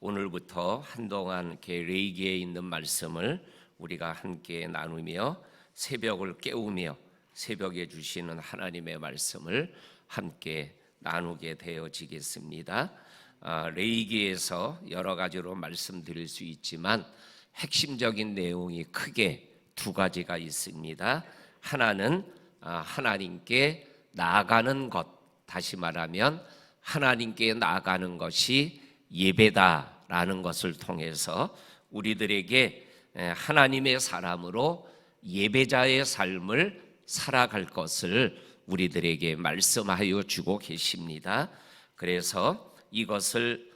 오늘부터 한동안 레이기에 있는 말씀을 우리가 함께 나누며 새벽을 깨우며 새벽에 주시는 하나님의 말씀을 함께 나누게 되어지겠습니다. 레이기에서 여러 가지로 말씀드릴 수 있지만 핵심적인 내용이 크게 두 가지가 있습니다. 하나는 하나님께 나아가는 것, 다시 말하면 하나님께 나아가는 것이 예배다라는 것을 통해서 우리들에게 하나님의 사람으로 예배자의 삶을 살아갈 것을 우리들에게 말씀하여 주고 계십니다. 그래서 이것을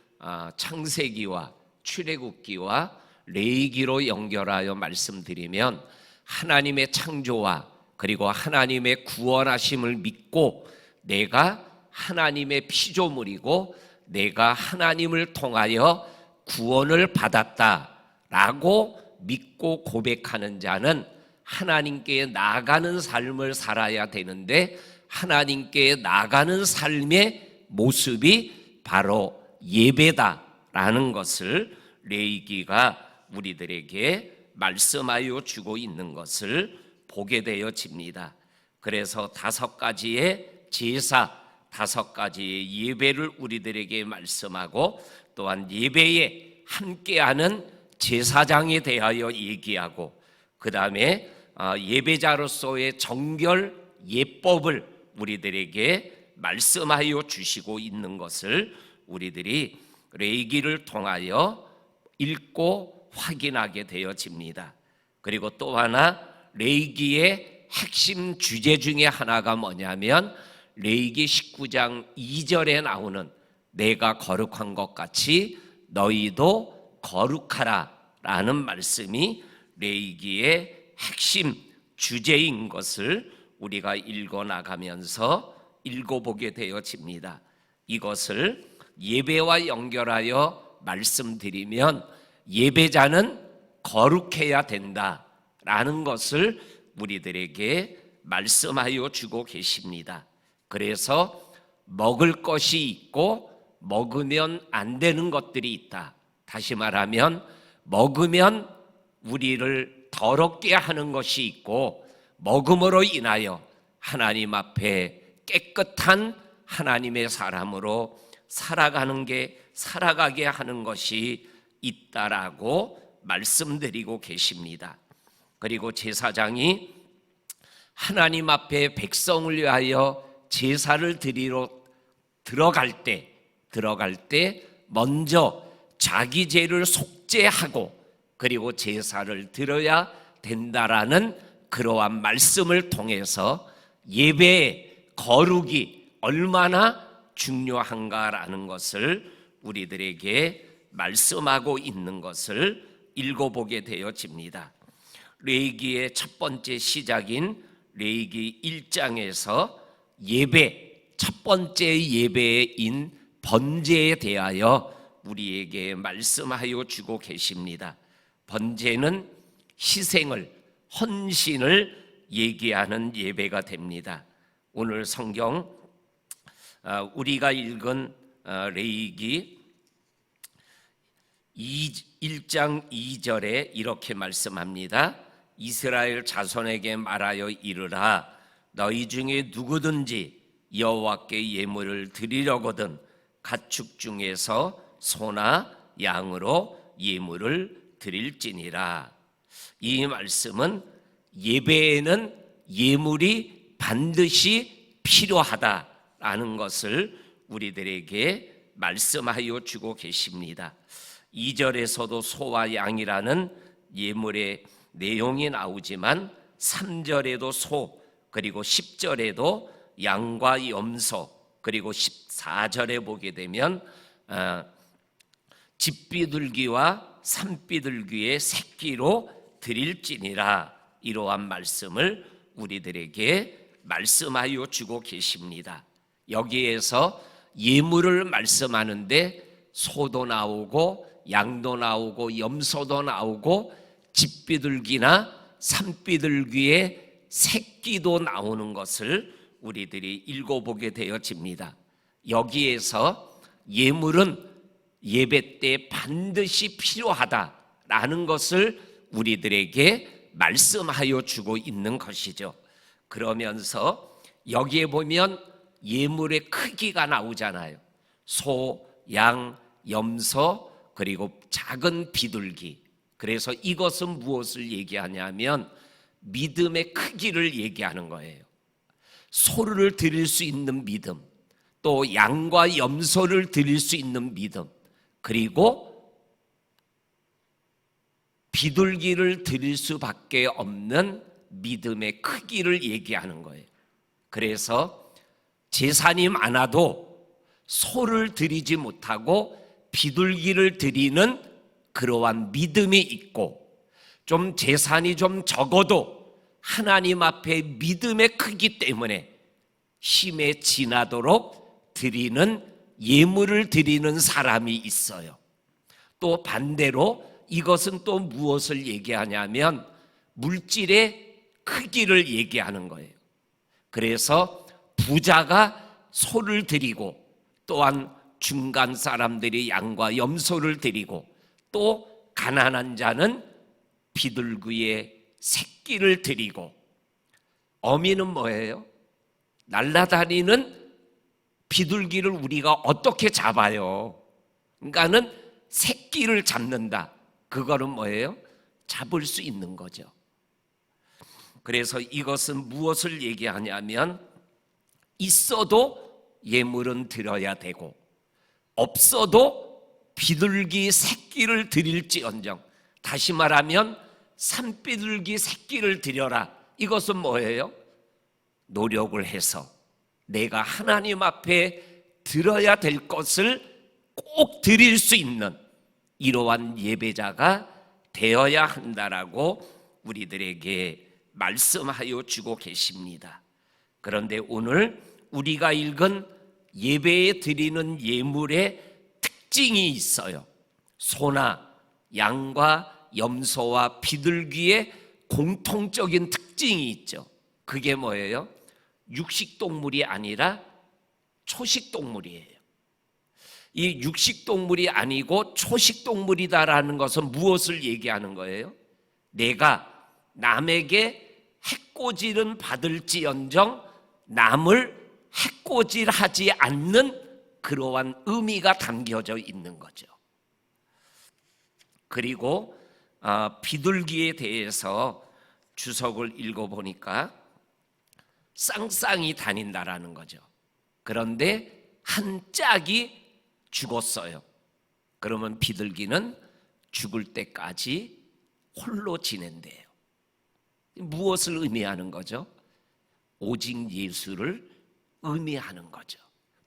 창세기와 출애굽기와 레위기로 연결하여 말씀드리면 하나님의 창조와 그리고 하나님의 구원하심을 믿고 내가 하나님의 피조물이고 내가 하나님을 통하여 구원을 받았다라고 믿고 고백하는 자는 하나님께 나아가는 삶을 살아야 되는데 하나님께 나아가는 삶의 모습이 바로 예배다라는 것을 레위기가 우리들에게 말씀하여 주고 있는 것을 보게 되어집니다. 그래서 5가지의 제사, 5가지의 예배를 우리들에게 말씀하고 또한 예배에 함께하는 제사장에 대하여 얘기하고 그 다음에 예배자로서의 정결 예법을 우리들에게 말씀하여 주시고 있는 것을 우리들이 레위기를 통하여 읽고 확인하게 되어집니다. 그리고 또 하나 레위기의 핵심 주제 중에 하나가 뭐냐면 레위기 19장 2절에 나오는 내가 거룩한 것 같이 너희도 거룩하라 라는 말씀이 레위기의 핵심 주제인 것을 우리가 읽어나가면서 읽어보게 되어집니다. 이것을 예배와 연결하여 말씀드리면 예배자는 거룩해야 된다라는 것을 우리들에게 말씀하여 주고 계십니다. 그래서 먹을 것이 있고 먹으면 안 되는 것들이 있다. 다시 말하면 먹으면 우리를 더럽게 하는 것이 있고 먹음으로 인하여 하나님 앞에 깨끗한 하나님의 사람으로 살아가게 하는 것이 있다라고 말씀드리고 계십니다. 그리고 제사장이 하나님 앞에 백성을 위하여 제사를 드리러 들어갈 때 먼저 자기 죄를 속죄하고 그리고 제사를 드려야 된다라는 그러한 말씀을 통해서 예배의 거룩이 얼마나 중요한가라는 것을 우리들에게 말씀하고 있는 것을 읽어보게 되어집니다. 레위기의 첫 번째 시작인 레위기 1장에서 첫 번째 예배인 번제에 대하여 우리에게 말씀하여 주고 계십니다. 번제는 희생을, 헌신을 얘기하는 예배가 됩니다. 오늘 성경 우리가 읽은 레위기 1장 2절에 이렇게 말씀합니다. 이스라엘 자손에게 말하여 이르라 너희 중에 누구든지 여호와께 예물을 드리려거든 가축 중에서 소나 양으로 예물을 드릴지니라. 이 말씀은 예배에는 예물이 반드시 필요하다라는 것을 우리들에게 말씀하여 주고 계십니다. 2절에서도 소와 양이라는 예물의 내용이 나오지만 3절에도 소, 그리고 10절에도 양과 염소, 그리고 14절에 보게 되면 집비둘기와 산비둘기의 새끼로 드릴지니라. 이러한 말씀을 우리들에게 말씀하여 주고 계십니다. 여기에서 예물을 말씀하는데 소도 나오고 양도 나오고 염소도 나오고 집비둘기나 산비둘기의 새끼도 나오는 것을 우리들이 읽어보게 되어집니다. 여기에서 예물은 예배 때 반드시 필요하다라는 것을 우리들에게 말씀하여 주고 있는 것이죠. 그러면서 여기에 보면 예물의 크기가 나오잖아요. 소, 양, 염소, 그리고 작은 비둘기. 그래서 이것은 무엇을 얘기하냐면 믿음의 크기를 얘기하는 거예요. 소를 드릴 수 있는 믿음, 또 양과 염소를 드릴 수 있는 믿음, 그리고 비둘기를 드릴 수밖에 없는 믿음의 크기를 얘기하는 거예요. 그래서 제사니 많아도 소를 드리지 못하고 비둘기를 드리는 그러한 믿음이 있고, 좀 제사니 좀 적어도 하나님 앞에 믿음의 크기 때문에 힘에 지나도록 드리는 예물을 드리는 사람이 있어요. 또 반대로 이것은 또 무엇을 얘기하냐면 물질의 크기를 얘기하는 거예요. 그래서 부자가 소를 드리고, 또한 중간 사람들이 양과 염소를 드리고, 또 가난한 자는 비둘기의 새끼를 드리고, 어미는 뭐예요? 날아다니는 비둘기를 우리가 어떻게 잡아요? 그러니까는 새끼를 잡는다. 그거는 뭐예요? 잡을 수 있는 거죠. 그래서 이것은 무엇을 얘기하냐면 있어도 예물은 드려야 되고, 없어도 비둘기 새끼를 드릴지언정, 다시 말하면 산비둘기 새끼를 드려라. 이것은 뭐예요? 노력을 해서 내가 하나님 앞에 드려야 될 것을 꼭 드릴 수 있는 이러한 예배자가 되어야 한다라고 우리들에게 말씀하여 주고 계십니다. 그런데 오늘 우리가 읽은 예배에 드리는 예물의 특징이 있어요. 소나 양과 염소와 비둘기의 공통적인 특징이 있죠. 그게 뭐예요? 육식동물이 아니라 초식동물이에요. 이 육식동물이 아니고 초식동물이다라는 것은 무엇을 얘기하는 거예요? 내가 남에게 해코지는 받을지언정 남을 해코지하지 않는 그러한 의미가 담겨져 있는 거죠. 그리고 비둘기에 대해서 주석을 읽어보니까 쌍쌍이 다닌다라는 거죠. 그런데 한 짝이 죽었어요. 그러면 비둘기는 죽을 때까지 홀로 지낸대요. 무엇을 의미하는 거죠? 오직 예수를 의미하는 거죠.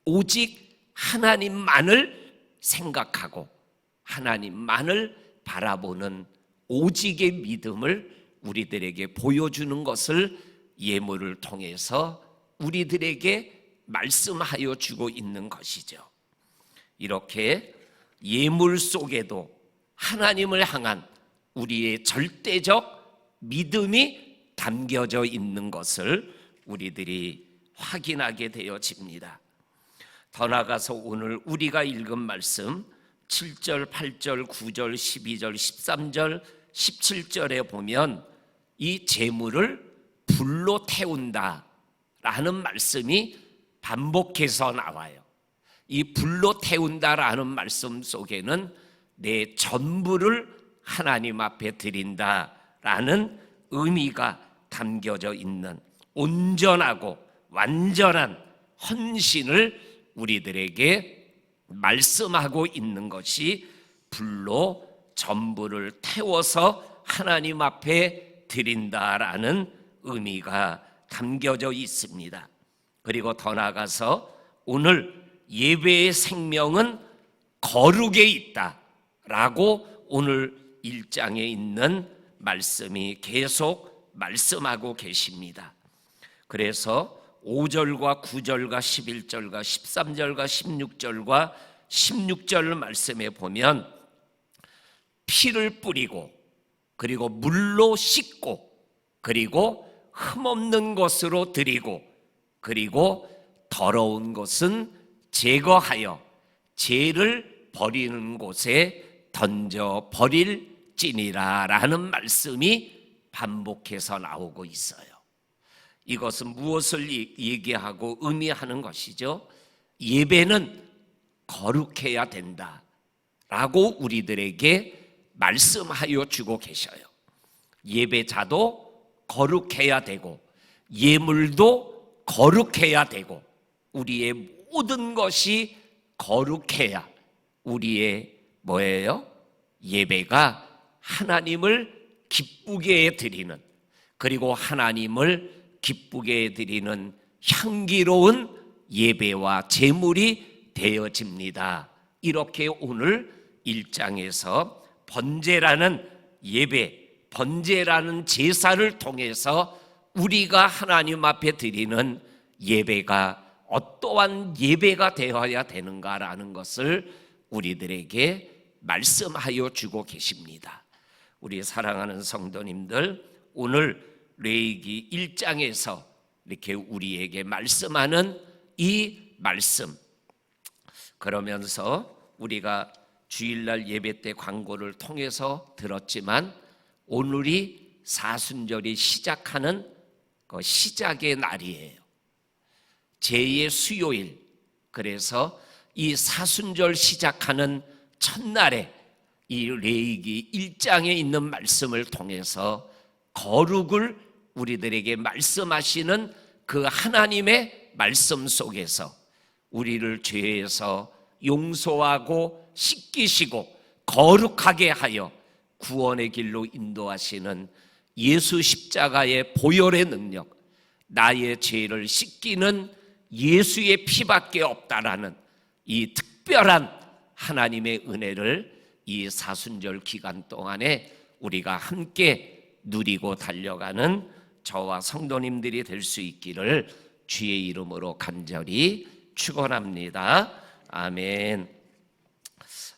오직 하나님만을 생각하고 하나님만을 바라보는 오직의 믿음을 우리들에게 보여주는 것을 예물을 통해서 우리들에게 말씀하여 주고 있는 것이죠. 이렇게 예물 속에도 하나님을 향한 우리의 절대적 믿음이 담겨져 있는 것을 우리들이 확인하게 되어집니다. 더 나아가서 오늘 우리가 읽은 말씀 7절, 8절, 9절, 12절, 13절, 17절에 보면 이 재물을 불로 태운다라는 말씀이 반복해서 나와요. 이 불로 태운다라는 말씀 속에는 내 전부를 하나님 앞에 드린다라는 의미가 담겨져 있는 온전하고 완전한 헌신을 우리들에게 말씀하고 있는 것이 불로 전부를 태워서 하나님 앞에 드린다라는 의미가 담겨져 있습니다. 그리고 더 나아가서 오늘 예배의 생명은 거룩에 있다라고 오늘 1장에 있는 말씀이 계속 말씀하고 계십니다. 그래서 5절과 9절과 11절과 13절과 16절과 16절 말씀에 보면 피를 뿌리고 그리고 물로 씻고 그리고 흠없는 것으로 드리고 그리고 더러운 것은 제거하여 죄를 버리는 곳에 던져 버릴지니라 라는 말씀이 반복해서 나오고 있어요. 이것은 무엇을 얘기하고 의미하는 것이죠? 예배는 거룩해야 된다 라고 우리들에게 말씀하여 주고 계셔요. 예배자도 거룩해야 되고 예물도 거룩해야 되고 우리의 모든 것이 거룩해야 우리의 뭐예요? 예배가 하나님을 기쁘게 드리는, 그리고 하나님을 기쁘게 드리는 향기로운 예배와 제물이 되어집니다. 이렇게 오늘 1장에서 번제라는 예배, 번제라는 제사를 통해서 우리가 하나님 앞에 드리는 예배가 어떠한 예배가 되어야 되는가라는 것을 우리들에게 말씀하여 주고 계십니다. 우리 사랑하는 성도님들, 오늘 레위기 1장에서 이렇게 우리에게 말씀하는 이 말씀, 그러면서 우리가 주일날 예배 때 광고를 통해서 들었지만 오늘이 사순절이 시작하는 그 시작의 날이에요. 제2의 수요일. 그래서 이 사순절 시작하는 첫날에 이 레위기 1장에 있는 말씀을 통해서 거룩을 우리들에게 말씀하시는 그 하나님의 말씀 속에서 우리를 죄에서 용서하고 씻기시고 거룩하게 하여 구원의 길로 인도하시는 예수 십자가의 보혈의 능력, 나의 죄를 씻기는 예수의 피밖에 없다라는 이 특별한 하나님의 은혜를 이 사순절 기간 동안에 우리가 함께 누리고 달려가는 저와 성도님들이 될 수 있기를 주의 이름으로 간절히 축원합니다. 아멘.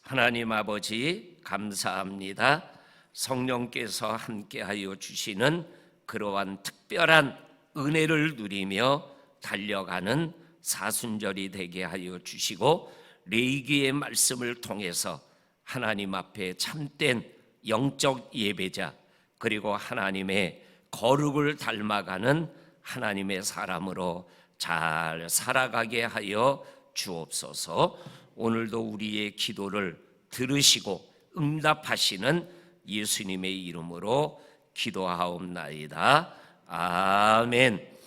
하나님 아버지 감사합니다. 성령께서 함께하여 주시는 그러한 특별한 은혜를 누리며 달려가는 사순절이 되게 하여 주시고 레위기의 말씀을 통해서 하나님 앞에 참된 영적 예배자, 그리고 하나님의 거룩을 닮아가는 하나님의 사람으로 잘 살아가게 하여 주옵소서. 오늘도 우리의 기도를 들으시고 응답하시는 예수님의 이름으로 기도하옵나이다. 아멘.